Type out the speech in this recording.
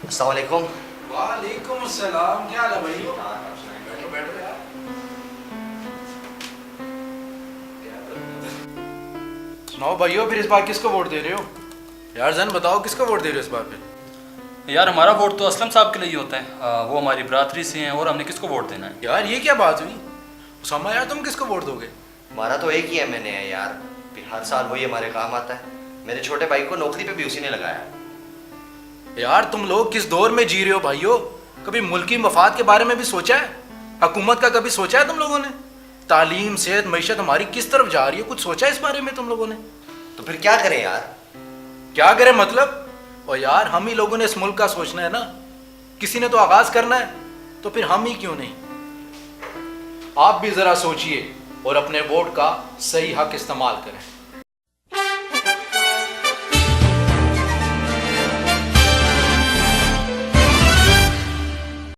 अस्सलाम वालेकुम। वालेकुम अस्सलाम। क्या हाल है भाई? बैठो बैठो यार। सुनाओ भाइयों, फिर इस बार किसको वोट दे रहे हो? यार जन बताओ, किसको वोट दे रहे हो इस बार फिर? यार हमारा वोट तो असलम साहब के लिए ही होता है। वो हमारी बरादरी से हैं और हमने किसको वोट देना है? यार ये क्या बात हुई उसामा, यार तुम किसको वोट दोगे? हमारा तो एक ही एमएनए है यार, फिर हर साल वही हमारे काम आता है। मेरे छोटे भाई को नौकरी पे भी उसी ने लगाया है। यार तुम लोग किस दौर में जी रहे हो भाइयों? कभी मुल्की मफाद के बारे में भी सोचा है? हुकूमत का कभी सोचा है तुम लोगों ने? तालीम, सेहत, मईशत हमारी किस तरफ जा रही है, कुछ सोचा है इस बारे में तुम लोगों ने? तो फिर क्या करें यार? क्या करें मतलब? और यार हम ही लोगों ने इस मुल्क का सोचना है ना, किसी ने तो आगाज करना है, तो फिर हम ही क्यों नहीं? आप भी जरा सोचिए और अपने वोट का सही हक इस्तेमाल करें।